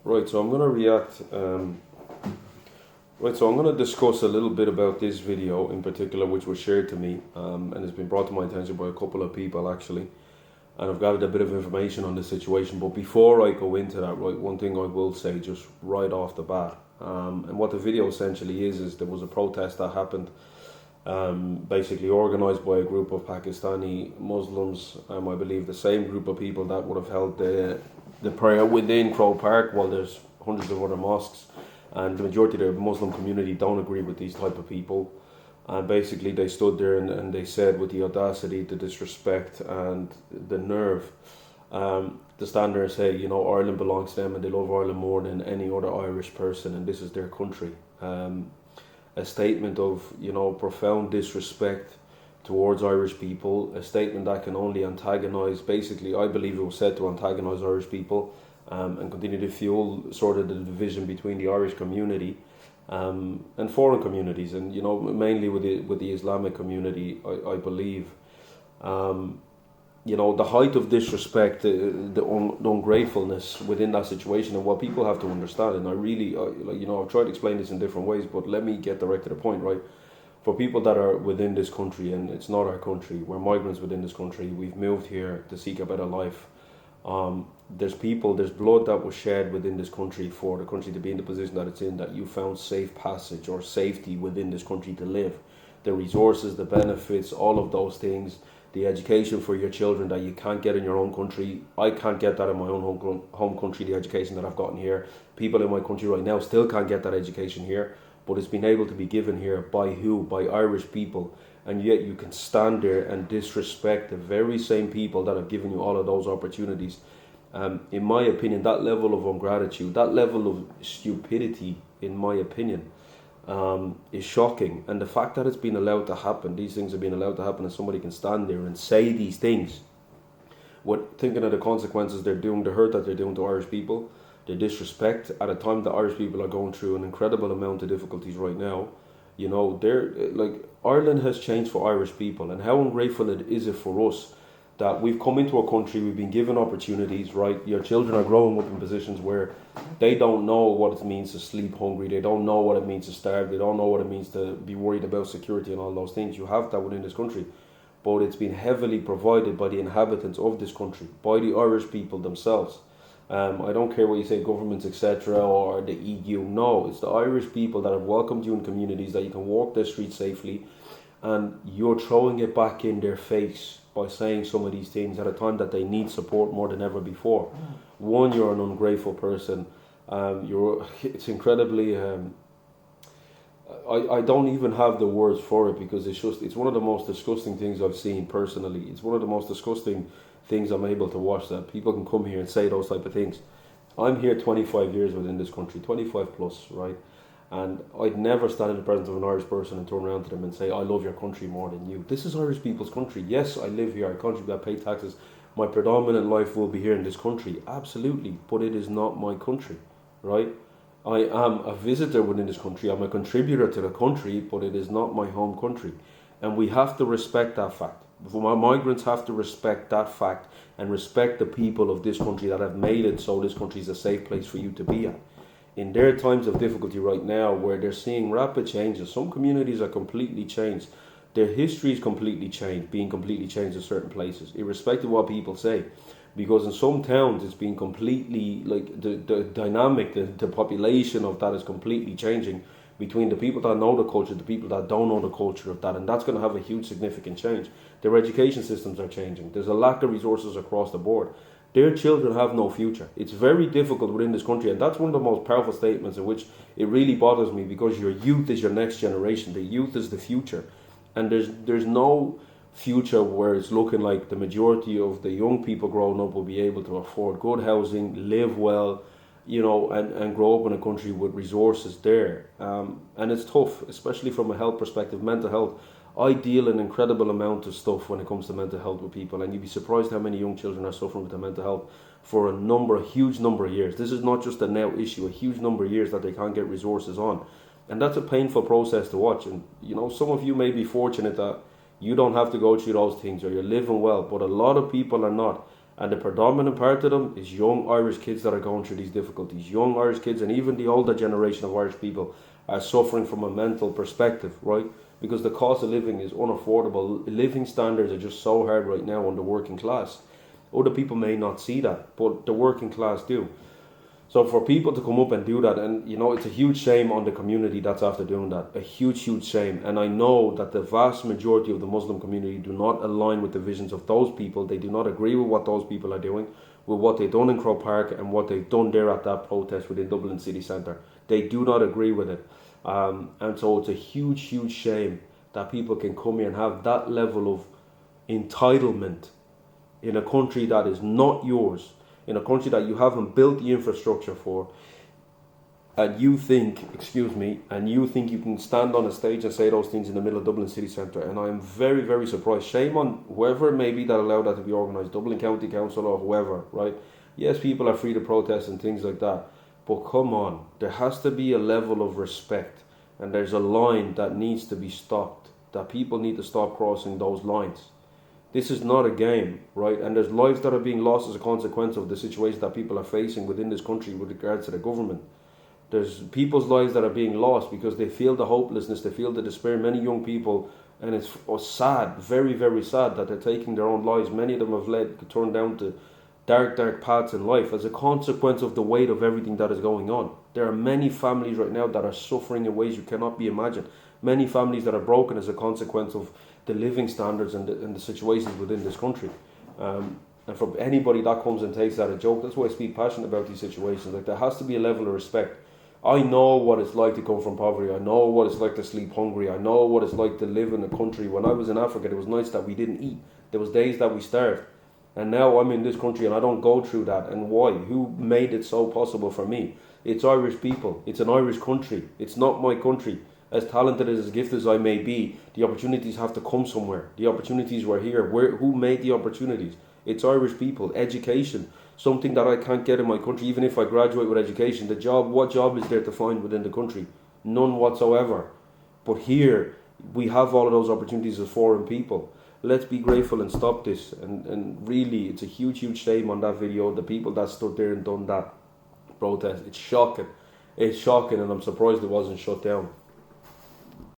Right, so I'm going to react. So I'm going to discuss a little bit about this video in particular, which was shared to me, and it's been brought to my attention by a couple of people actually. And I've gathered a bit of information on the situation. But before I go into that, right, one thing I will say just right off the bat, and what the video essentially is there was a protest that happened, basically organised by a group of Pakistani Muslims, I believe the same group of people that would have held the prayer within Crow Park, while there's hundreds of other mosques, and the majority of the Muslim community don't agree with these type of people. And basically they stood there and they said, with the audacity, the disrespect and the nerve, to stand there and say, you know, Ireland belongs to them and they love Ireland more than any other Irish person and this is their country. A statement of, you know, profound disrespect towards Irish people, a statement that can only antagonise, basically I believe it was said to antagonise Irish people, and continue to fuel sort of the division between the Irish community and foreign communities, and you know, mainly with the Islamic community, I believe. You know, the height of disrespect, the ungratefulness within that situation, and what people have to understand. And you know, I've tried to explain this in different ways, but let me get direct to the point, right? For people that are within this country, and it's not our country, we're migrants within this country. We've moved here to seek a better life. There's blood that was shed within this country for the country to be in the position that it's in, that you found safe passage or safety within this country to live. The resources, the benefits, all of those things, the education for your children that you can't get in your own country. I can't get that in my own home country, the education that I've gotten here. People in my country right now still can't get that education here, but it's been able to be given here by who? By Irish people. And yet you can stand there and disrespect the very same people that have given you all of those opportunities. In my opinion, that level of ingratitude, that level of stupidity, in my opinion, is shocking. And the fact that it's been allowed to happen, these things have been allowed to happen, and somebody can stand there and say these things, thinking of the consequences they're doing, the hurt that they're doing to Irish people, the disrespect at a time that Irish people are going through an incredible amount of difficulties right now. You know, Ireland has changed for Irish people, and how ungrateful is it for us that we've come into a country, we've been given opportunities, right? Your children are growing up in positions where they don't know what it means to sleep hungry, they don't know what it means to starve, they don't know what it means to be worried about security and all those things. You have that within this country, but it's been heavily provided by the inhabitants of this country, by the Irish people themselves. I don't care what you say, governments, etc., or the EU. No, it's the Irish people that have welcomed you in communities that you can walk their streets safely, and you're throwing it back in their face by saying some of these things at a time that they need support more than ever before. One, you're an ungrateful person. It's incredibly. I don't even have the words for it, because it's one of the most disgusting things I've seen personally. It's one of the most disgusting things I'm able to watch, that people can come here and say those type of things. I'm here 25 years within this country, 25 plus, right? And I'd never stand in the presence of an Irish person and turn around to them and say, I love your country more than you. This is Irish people's country. Yes, I live here, I contribute, I pay taxes. My predominant life will be here in this country, absolutely, but it is not my country, right? I am a visitor within this country, I'm a contributor to the country, but it is not my home country. And we have to respect that fact. Migrants have to respect that fact and respect the people of this country that have made it so this country is a safe place for you to be at. In their times of difficulty right now, where they're seeing rapid changes, some communities are completely changed. Their history is completely changed, being completely changed in certain places, irrespective of what people say. Because in some towns, it's been completely, like, the dynamic, the population of that is completely changing between the people that know the culture, the people that don't know the culture of that, and that's going to have a huge significant change. Their education systems are changing. There's a lack of resources across the board. Their children have no future. It's very difficult within this country, and that's one of the most powerful statements in which it really bothers me, because your youth is your next generation. The youth is the future, and there's no future where it's looking like the majority of the young people growing up will be able to afford good housing, live well, you know, and grow up in a country with resources there. And it's tough, especially from a health perspective, mental health. I deal an incredible amount of stuff when it comes to mental health with people, and you'd be surprised how many young children are suffering with their mental health for a huge number of years. This is not just a now issue, a huge number of years that they can't get resources on. And that's a painful process to watch. And, you know, some of you may be fortunate that you don't have to go through those things, or you're living well, but a lot of people are not. And the predominant part of them is young Irish kids that are going through these difficulties. Young Irish kids, and even the older generation of Irish people, are suffering from a mental perspective, right? Because the cost of living is unaffordable. Living standards are just so hard right now on the working class. Other people may not see that, but the working class do. So for people to come up and do that, and it's a huge shame on the community that's after doing that. A huge, huge shame. And I know that the vast majority of the Muslim community do not align with the visions of those people. They do not agree with what those people are doing, with what they've done in Croke Park and what they've done there at that protest within Dublin city centre. They do not agree with it. And so it's a huge, huge shame that people can come here and have that level of entitlement in a country that is not yours, in a country that you haven't built the infrastructure for, and you think you can stand on a stage and say those things in the middle of Dublin city centre. And I am very, very surprised. Shame on whoever it may be that allowed that to be organised, Dublin County Council or whoever, right? Yes, people are free to protest and things like that, but come on, there has to be a level of respect, and there's a line that needs to be stopped, that people need to stop crossing those lines. This is not a game, right? And there's lives that are being lost as a consequence of the situation that people are facing within this country with regards to the government. There's people's lives that are being lost because they feel the hopelessness, they feel the despair. Many young people, and it's sad, very, very sad that they're taking their own lives. Many of them have turned down to dark, dark paths in life as a consequence of the weight of everything that is going on. There are many families right now that are suffering in ways you cannot be imagined. Many families that are broken as a consequence of the living standards and the situations within this country. And for anybody that comes and takes that a joke, that's why I speak passionate about these situations. Like, there has to be a level of respect. I know what it's like to come from poverty. I know what it's like to sleep hungry. I know what it's like to live in a country. When I was in Africa, it was nice that we didn't eat. There was days that we starved. And now I'm in this country and I don't go through that. And why? Who made it so possible for me? It's Irish people. It's an Irish country. It's not my country. As talented as gifted as I may be, the opportunities have to come somewhere. The opportunities were here. Who made the opportunities? It's Irish people. Education, something that I can't get in my country. Even if I graduate with education, what job is there to find within the country? None whatsoever. But here, we have all of those opportunities as foreign people. Let's be grateful and stop this. And really, it's a huge, huge shame on that video. The people that stood there and done that protest. It's shocking. It's shocking, and I'm surprised it wasn't shut down.